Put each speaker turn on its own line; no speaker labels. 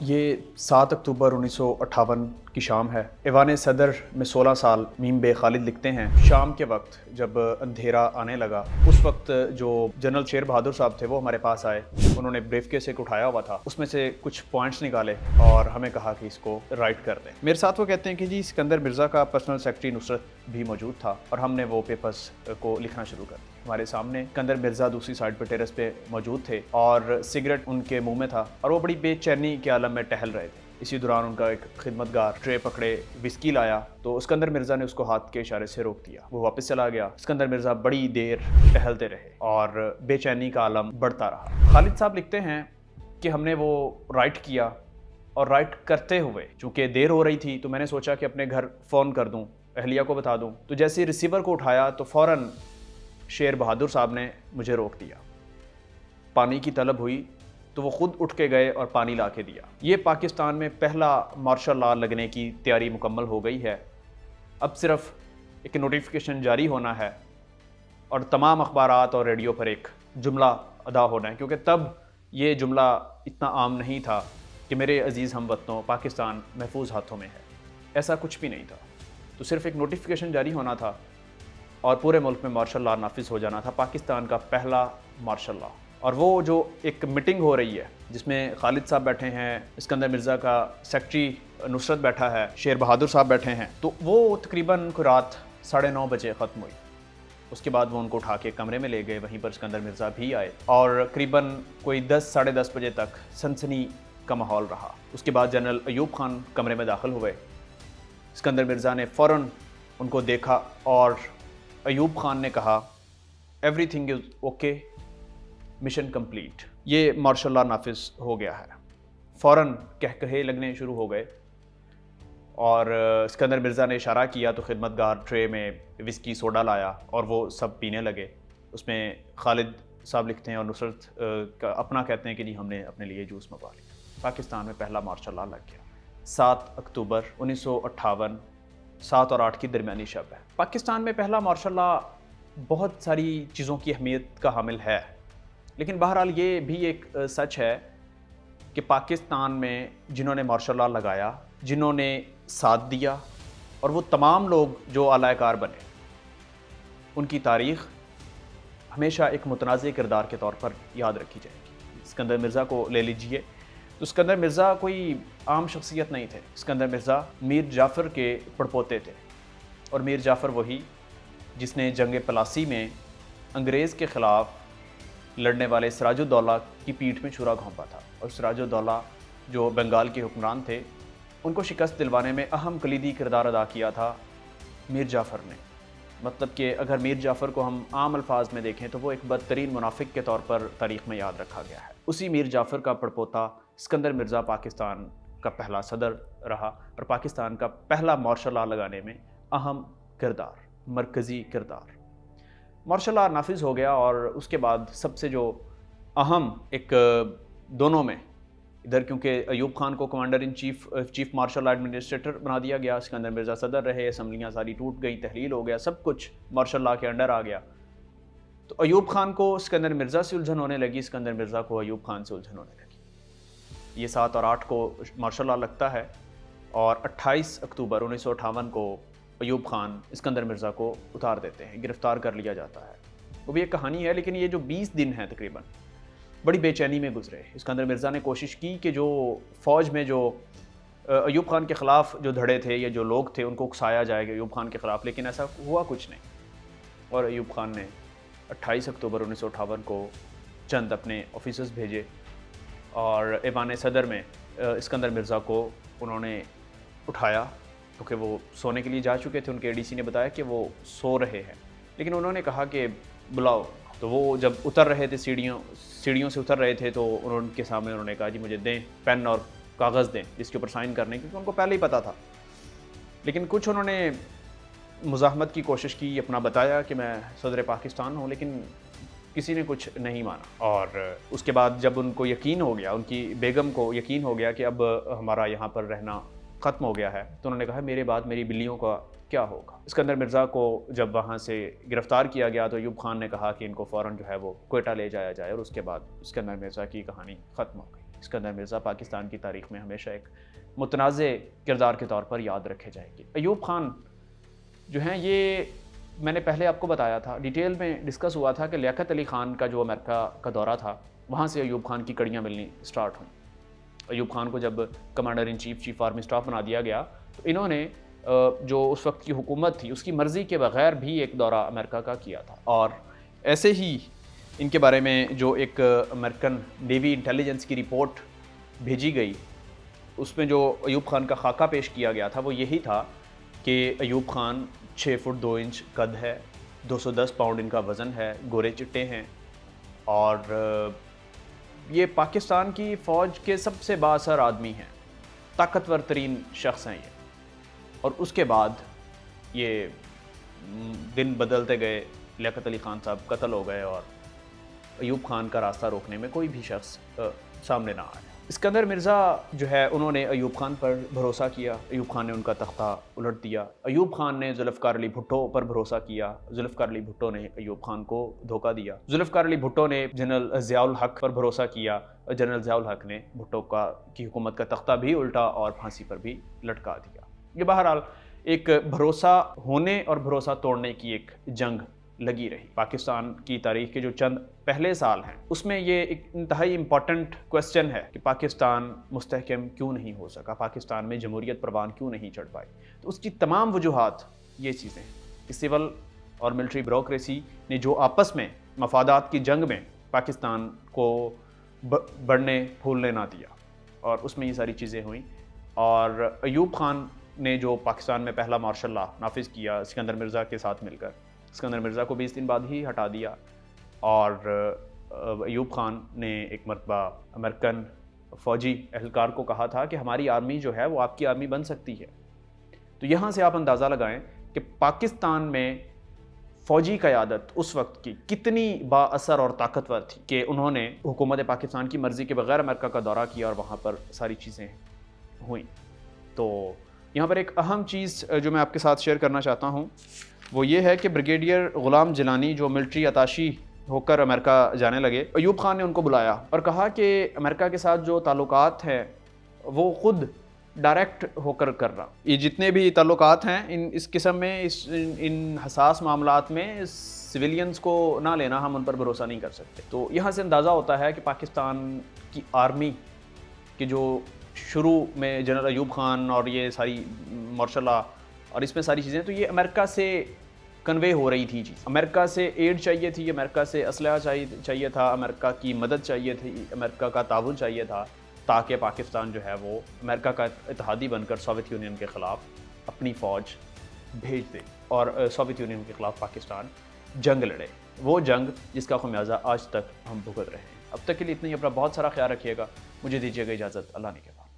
یہ 7 اکتوبر 1958 کی شام ہے۔ ایوان صدر میں 16 سال میم بے خالد لکھتے ہیں، شام کے وقت جب اندھیرا آنے لگا اس وقت جو جنرل شیر بہادر صاحب تھے وہ ہمارے پاس آئے۔ انہوں نے بریف کیس ایک اٹھایا ہوا تھا، اس میں سے کچھ پوائنٹس نکالے اور ہمیں کہا کہ اس کو رائٹ کر دیں۔ میرے ساتھ وہ کہتے ہیں کہ جی سکندر مرزا کا پرسنل سیکرٹری نصرت بھی موجود تھا اور ہم نے وہ پیپرز کو لکھنا شروع کر دیا۔ ہمارے سامنے سکندر مرزا دوسری سائڈ پہ ٹیرس پہ موجود تھے اور سگریٹ ان کے منہ میں تھا اور وہ بڑی بے چینی کے عالم میں ٹہل رہے تھے۔ اسی دوران ان کا ایک خدمتگار ٹرے پکڑے وسکی لایا تو سکندر مرزا نے اس کو ہاتھ کے اشارے سے روک دیا، وہ واپس چلا گیا۔ سکندر مرزا بڑی دیر ٹہلتے رہے اور بے چینی کا عالم بڑھتا رہا۔ خالد صاحب لکھتے ہیں کہ ہم نے وہ رائٹ کیا اور رائٹ کرتے ہوئے چونکہ دیر ہو رہی تھی تو میں نے سوچا کہ اپنے گھر فون کر دوں، اہلیہ کو بتا دوں، تو جیسے ریسیور کو اٹھایا تو فوراً شیر بہادر صاحب نے مجھے روک دیا۔ پانی کی طلب ہوئی تو وہ خود اٹھ کے گئے اور پانی لا کے دیا۔ یہ پاکستان میں پہلا مارشل لاء لگنے کی تیاری مکمل ہو گئی ہے، اب صرف ایک نوٹیفیکیشن جاری ہونا ہے اور تمام اخبارات اور ریڈیو پر ایک جملہ ادا ہونا ہے، کیونکہ تب یہ جملہ اتنا عام نہیں تھا کہ میرے عزیز ہم وطنوں پاکستان محفوظ ہاتھوں میں ہے، ایسا کچھ بھی نہیں تھا۔ تو صرف ایک نوٹیفیکیشن جاری ہونا تھا اور پورے ملک میں مارشل لاء نافذ ہو جانا تھا، پاکستان کا پہلا مارشل لاء۔ اور وہ جو ایک میٹنگ ہو رہی ہے جس میں خالد صاحب بیٹھے ہیں، اسکندر مرزا کا سیکرٹری نصرت بیٹھا ہے، شیر بہادر صاحب بیٹھے ہیں، تو وہ تقریباً کوئی رات 9:30 بجے ختم ہوئی۔ اس کے بعد وہ ان کو اٹھا کے کمرے میں لے گئے، وہیں پر اسکندر مرزا بھی آئے اور قریباً کوئی 10 ساڑھے 10 بجے تک سنسنی کا ماحول رہا۔ اس کے بعد جنرل ایوب خان کمرے میں داخل ہوئے۔ اسکندر مرزا نے فوراً ان کو دیکھا اور ایوب خان نے کہا every thing is okay, mission complete, یہ مارشل لاء نافذ ہو گیا ہے۔ فوراً کہے لگنے شروع ہو گئے اور اسکندر مرزا نے اشارہ کیا تو خدمتگار ٹرے میں وسکی سوڈا لایا اور وہ سب پینے لگے۔ اس میں خالد صاحب لکھتے ہیں اور نصرت کا اپنا کہتے ہیں کہ جی ہم نے اپنے لیے جوس منگوا لیا۔ پاکستان میں پہلا مارشل لاء لگ گیا۔ 7 اکتوبر 1958، 7 اور 8 کی درمیانی شب ہے۔ پاکستان میں پہلا مارشل لاء بہت ساری چیزوں کی اہمیت کا حامل ہے، لیکن بہرحال یہ بھی ایک سچ ہے کہ پاکستان میں جنہوں نے مارشل لاء لگایا، جنہوں نے ساتھ دیا اور وہ تمام لوگ جو اعلی کار بنے، ان کی تاریخ ہمیشہ ایک متنازع کردار کے طور پر یاد رکھی جائے گی۔ اسکندر مرزا کو لے لیجئے تو اسکندر مرزا کوئی عام شخصیت نہیں تھے۔ اسکندر مرزا میر جعفر کے پڑپوتے تھے اور میر جعفر وہی جس نے جنگ پلاسی میں انگریز کے خلاف لڑنے والے سراج الدولہ کی پیٹھ میں چھرا گھونپا تھا، اور سراج الدولہ جو بنگال کے حکمران تھے ان کو شکست دلوانے میں اہم کلیدی کردار ادا کیا تھا میر جعفر نے۔ مطلب کہ اگر میر جعفر کو ہم عام الفاظ میں دیکھیں تو وہ ایک بدترین منافق کے طور پر تاریخ میں یاد رکھا گیا ہے۔ اسی میر جعفر کا پڑپوتا اسکندر مرزا پاکستان کا پہلا صدر رہا اور پاکستان کا پہلا مارشل لاء لگانے میں اہم کردار، مرکزی کردار۔ مارشل لاء نافذ ہو گیا اور اس کے بعد سب سے جو اہم ایک دونوں میں ادھر کیونکہ ایوب خان کو commander in chief marshal law administrator بنا دیا گیا، اسکندر مرزا صدر رہے، اسمبلیاں ساری ٹوٹ گئیں، تحلیل ہو گیا، سب کچھ مارشل لاء کے انڈر آ گیا۔ تو ایوب خان کو اسکندر مرزا سے الجھن ہونے لگی، اسکندر مرزا کو ایوب خان سے الجھن ہونے لگی۔ یہ 7 اور 8 کو مارشل لاء لگتا ہے اور 28 اکتوبر 1958 کو ایوب خان اسکندر مرزا کو اتار دیتے ہیں، گرفتار کر لیا جاتا ہے۔ وہ بھی ایک کہانی ہے، لیکن یہ جو 20 دن ہیں تقریباً بڑی بے چینی میں گزرے۔ اسکندر مرزا نے کوشش کی کہ جو فوج میں جو ایوب خان کے خلاف جو دھڑے تھے یا جو لوگ تھے ان کو اکسایا جائے گا ایوب خان کے خلاف، لیکن ایسا ہوا کچھ نہیں، اور ایوب خان نے 28 اکتوبر 1958 کو چند اپنے آفیسرز بھیجے اور ایوان صدر میں اسکندر مرزا کو انہوں نے اٹھایا، کیونکہ وہ سونے کے لیے جا چکے تھے۔ ان کے اے ڈی سی نے بتایا کہ وہ سو رہے ہیں، لیکن انہوں نے کہا کہ بلاؤ۔ تو وہ جب اتر رہے تھے سیڑھیوں سے اتر رہے تھے تو ان کے سامنے انہوں نے کہا جی مجھے دیں پین اور کاغذ دیں جس کے اوپر سائن کرنے، کیونکہ ان کو پہلے ہی پتہ تھا۔ لیکن کچھ انہوں نے مزاحمت کی کوشش کی، اپنا بتایا کہ میں صدر پاکستان ہوں، لیکن کسی نے کچھ نہیں مانا۔ اور اس کے بعد جب ان کو یقین ہو گیا، ان کی بیگم کو یقین ہو گیا کہ اب ہمارا یہاں پر رہنا ختم ہو گیا ہے، تو انہوں نے کہا میرے بعد میری بلیوں کا کیا ہوگا۔ اسکندر مرزا کو جب وہاں سے گرفتار کیا گیا تو ایوب خان نے کہا کہ ان کو فوراً جو ہے وہ کوئٹہ لے جایا جائے، اور اس کے بعد اسکندر مرزا کی کہانی ختم ہو گئی۔ اسکندر مرزا پاکستان کی تاریخ میں ہمیشہ ایک متنازع کردار کے طور پر یاد رکھے جائیں گے۔ ایوب خان جو ہیں یہ میں نے پہلے آپ کو بتایا تھا، ڈیٹیل میں ڈسکس ہوا تھا کہ لیاقت علی خان کا جو امریکہ کا دورہ تھا وہاں سے ایوب خان کی کڑیاں ملنی سٹارٹ ہوئیں۔ ایوب خان کو جب commander in chief, chief army staff بنا دیا گیا تو انہوں نے جو اس وقت کی حکومت تھی اس کی مرضی کے بغیر بھی ایک دورہ امریکہ کا کیا تھا، اور ایسے ہی ان کے بارے میں جو ایک امریکن نیوی انٹیلیجنس کی رپورٹ بھیجی گئی اس میں جو ایوب خان کا خاکہ پیش کیا گیا تھا وہ یہی تھا کہ ایوب خان 6 فٹ 2 انچ قد ہے، 210 پاؤنڈ ان کا وزن ہے، گورے چٹے ہیں، اور یہ پاکستان کی فوج کے سب سے بااثر آدمی ہیں، طاقتور ترین شخص ہیں یہ۔ اور اس کے بعد یہ دن بدلتے گئے، لیاقت علی خان صاحب قتل ہو گئے اور ایوب خان کا راستہ روکنے میں کوئی بھی شخص سامنے نہ آیا۔ اسکندر مرزا جو ہے انہوں نے ایوب خان پر بھروسہ کیا، ایوب خان نے ان کا تختہ الٹ دیا۔ ایوب خان نے ذوالفقار علی بھٹو پر بھروسہ کیا، ذوالفقار علی بھٹو نے ایوب خان کو دھوکہ دیا۔ ذوالفقار علی بھٹو نے جنرل ضیاء الحق پر بھروسہ کیا، جنرل ضیاء الحق نے بھٹو کی حکومت کا تختہ بھی الٹا اور پھانسی پر بھی لٹکا دیا۔ یہ بہرحال ایک بھروسہ ہونے اور بھروسہ توڑنے کی ایک جنگ لگی رہی۔ پاکستان کی تاریخ کے جو چند پہلے سال ہیں اس میں یہ ایک انتہائی امپورٹنٹ کوسچن ہے کہ پاکستان مستحکم کیوں نہیں ہو سکا، پاکستان میں جمہوریت پروان کیوں نہیں چڑھ پائی۔ تو اس کی تمام وجوہات یہ چیزیں ہیں کہ سول اور ملٹری بیوروکریسی نے جو آپس میں مفادات کی جنگ میں پاکستان کو بڑھنے پھولنے نہ دیا، اور اس میں یہ ساری چیزیں ہوئیں۔ اور ایوب خان نے جو پاکستان میں پہلا مارشل لا نافذ کیا اسکندر مرزا کے ساتھ مل کر، اسکندر مرزا کو 20 دن بعد ہی ہٹا دیا، اور ایوب خان نے ایک مرتبہ امریکن فوجی اہلکار کو کہا تھا کہ ہماری آرمی جو ہے وہ آپ کی آرمی بن سکتی ہے۔ تو یہاں سے آپ اندازہ لگائیں کہ پاکستان میں فوجی قیادت اس وقت کی کتنی با اثر اور طاقتور تھی کہ انہوں نے حکومت پاکستان کی مرضی کے بغیر امریکہ کا دورہ کیا اور وہاں پر ساری چیزیں ہوئیں۔ تو یہاں پر ایک اہم چیز جو میں آپ کے ساتھ شیئر کرنا چاہتا ہوں وہ یہ ہے کہ بریگیڈیئر غلام جیلانی جو ملٹری اتاشی ہو کر امریکہ جانے لگے، ایوب خان نے ان کو بلایا اور کہا کہ امریکہ کے ساتھ جو تعلقات ہیں وہ خود ڈائریکٹ ہو کر رہا، یہ جتنے بھی تعلقات ہیں اس قسم میں ان حساس معاملات میں سویلینز کو نہ لینا، ہم ان پر بھروسہ نہیں کر سکتے۔ تو یہاں سے اندازہ ہوتا ہے کہ پاکستان کی آرمی کے جو شروع میں جنرل ایوب خان اور یہ ساری مارشل لا اور اس میں ساری چیزیں، تو یہ امریکہ سے کنوے ہو رہی تھی چیز، امریکہ سے ایڈ چاہیے تھی، امریکہ سے اسلحہ چاہیے تھا، امریکہ کی مدد چاہیے تھی، امریکہ کا تعاون چاہیے تھا، تاکہ پاکستان جو ہے وہ امریکہ کا اتحادی بن کر سوویت یونین کے خلاف اپنی فوج بھیج دے اور سوویت یونین کے خلاف پاکستان جنگ لڑے، وہ جنگ جس کا خمیازہ آج تک ہم بھگت رہے ہیں۔ اب تک کے لیے اتنا ہی، اپنا بہت سارا خیال رکھیے گا، مجھے دیجیے گا اجازت، اللہ نے کے بعد۔